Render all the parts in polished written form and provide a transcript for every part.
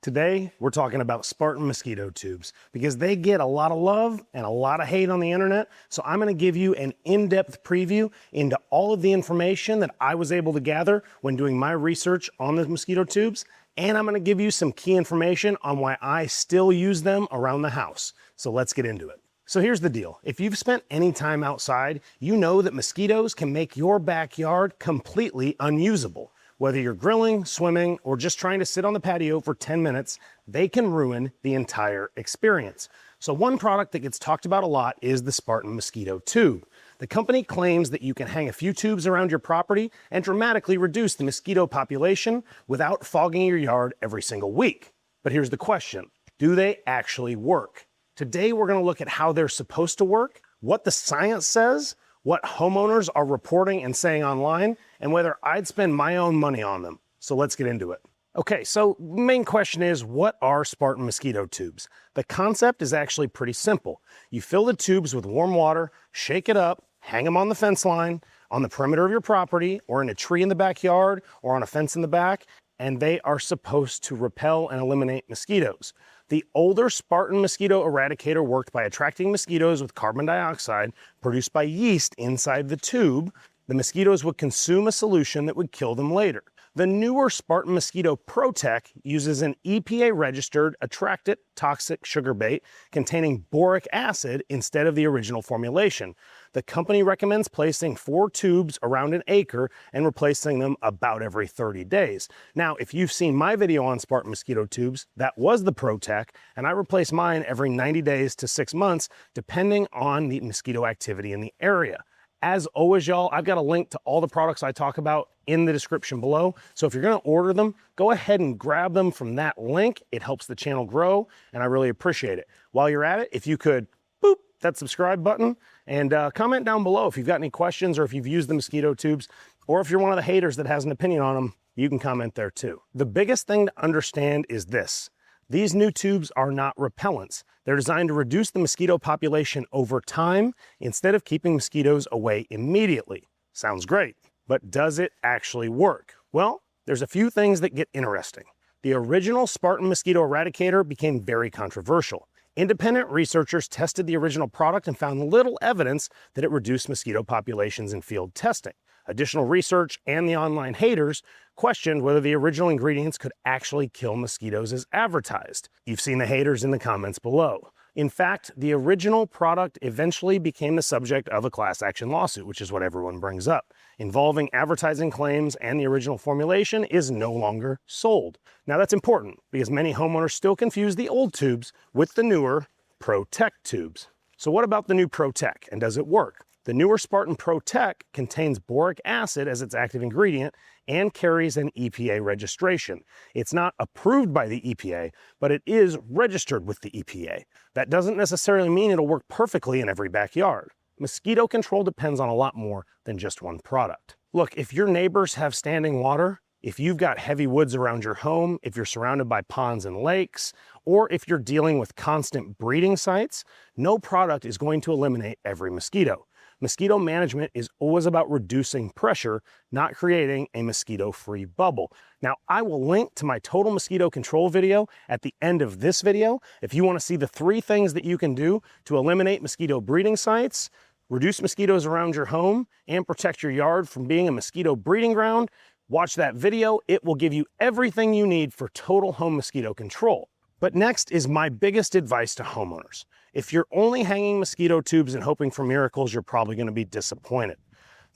Today, we're talking about Spartan mosquito tubes because they get a lot of love and a lot of hate on the internet. So I'm going to give you an in-depth preview into all of the information that I was able to gather when doing my research on the mosquito tubes. And I'm going to give you some key information on why I still use them around the house. So let's get into it. So here's the deal. If you've spent any time outside, you know that mosquitoes can make your backyard completely unusable. Whether you're grilling, swimming, or just trying to sit on the patio for 10 minutes, they can ruin the entire experience. So one product that gets talked about a lot is the Spartan Mosquito tube. The company claims that you can hang a few tubes around your property and dramatically reduce the mosquito population without fogging your yard every single week. But here's the question, do they actually work? Today we're going to look at how they're supposed to work, what the science says, what homeowners are reporting and saying online, and whether I'd spend my own money on them. So let's get into it. Okay, so the main question is, what are Spartan mosquito tubes? The concept is actually pretty simple. You fill the tubes with warm water, shake it up, hang them on the fence line, on the perimeter of your property, or in a tree in the backyard, or on a fence in the back, and they are supposed to repel and eliminate mosquitoes. The older Spartan mosquito eradicator worked by attracting mosquitoes with carbon dioxide produced by yeast inside the tube. The mosquitoes would consume a solution that would kill them later. The newer Spartan Mosquito Protect uses an EPA-registered attractant toxic sugar bait containing boric acid instead of the original formulation. The company recommends placing 4 tubes around an acre and replacing them about every 30 days. Now, if you've seen my video on Spartan mosquito tubes, that was the Protect, and I replace mine every 90 days to 6 months, depending on the mosquito activity in the area. As always, y'all, I've got a link to all the products I talk about in the description below. So if you're going to order them, go ahead and grab them from that link. It helps the channel grow, and I really appreciate it. While you're at it, if you could boop that subscribe button and comment down below if you've got any questions or if you've used the mosquito tubes, or if you're one of the haters that has an opinion on them, you can comment there too. The biggest thing to understand is this. These new tubes are not repellents. They're designed to reduce the mosquito population over time instead of keeping mosquitoes away immediately. Sounds great, but does it actually work? Well, there's a few things that get interesting. The original Spartan Mosquito Eradicator became very controversial. Independent researchers tested the original product and found little evidence that it reduced mosquito populations in field testing. Additional research and the online haters questioned whether the original ingredients could actually kill mosquitoes as advertised. You've seen the haters in the comments below. In fact, the original product eventually became the subject of a class action lawsuit, which is what everyone brings up, involving advertising claims, and the original formulation is no longer sold. Now that's important because many homeowners still confuse the old tubes with the newer Protect tubes. So what about the new Protect, and does it work? The newer Spartan Protect contains boric acid as its active ingredient and carries an EPA registration. It's not approved by the EPA, but it is registered with the EPA. That doesn't necessarily mean it'll work perfectly in every backyard. Mosquito control depends on a lot more than just one product. Look, if your neighbors have standing water, if you've got heavy woods around your home, if you're surrounded by ponds and lakes, or if you're dealing with constant breeding sites, no product is going to eliminate every mosquito. Mosquito management is always about reducing pressure, not creating a mosquito-free bubble. Now, I will link to my total mosquito control video at the end of this video if you want to see the 3 things that you can do to eliminate mosquito breeding sites, reduce mosquitoes around your home, and protect your yard from being a mosquito breeding ground. Watch that video. It will give you everything you need for total home mosquito control. But next is my biggest advice to homeowners. If you're only hanging mosquito tubes and hoping for miracles, you're probably going to be disappointed.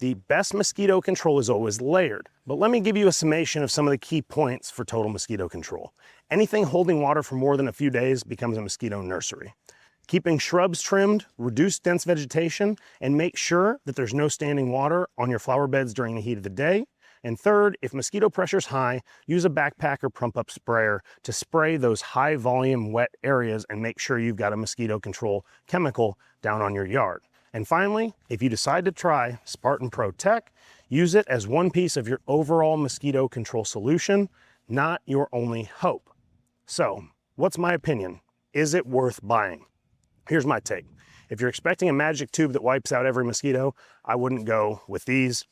The best mosquito control is always layered, but let me give you a summation of some of the key points for total mosquito control. Anything holding water for more than a few days becomes a mosquito nursery. Keeping shrubs trimmed, reduce dense vegetation, and make sure that there's no standing water on your flower beds during the heat of the day. And third, if mosquito pressure is high, use a backpack or pump up sprayer to spray those high volume wet areas and make sure you've got a mosquito control chemical down on your yard. And finally, if you decide to try Spartan Protect, use it as one piece of your overall mosquito control solution, not your only hope. So, what's my opinion? Is it worth buying? Here's my take. If you're expecting a magic tube that wipes out every mosquito, I wouldn't go with these.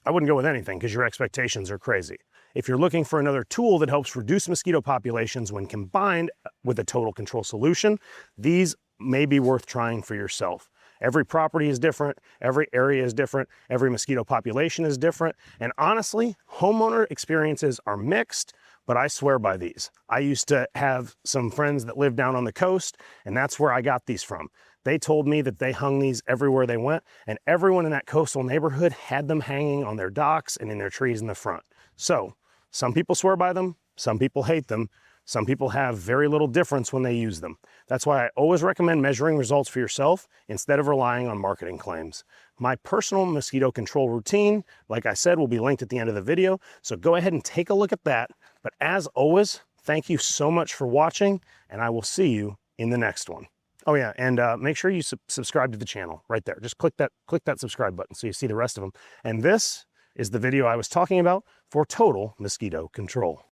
I wouldn't go with anything because your expectations are crazy. If you're looking for another tool that helps reduce mosquito populations when combined with a total control solution, these may be worth trying for yourself. Every property is different, every area is different, every mosquito population is different, and honestly, homeowner experiences are mixed, but I swear by these. I used to have some friends that lived down on the coast, and that's where I got these from. They told me that they hung these everywhere they went, and everyone in that coastal neighborhood had them hanging on their docks and in their trees in the front. So, some people swear by them, some people hate them, some people have very little difference when they use them. That's why I always recommend measuring results for yourself instead of relying on marketing claims. My personal mosquito control routine, like I said, will be linked at the end of the video, so go ahead and take a look at that. But as always, thank you so much for watching, and I will see you in the next one. Oh yeah, and make sure you subscribe to the channel right there. Just click that subscribe button so you see the rest of them. And this is the video I was talking about for total mosquito control.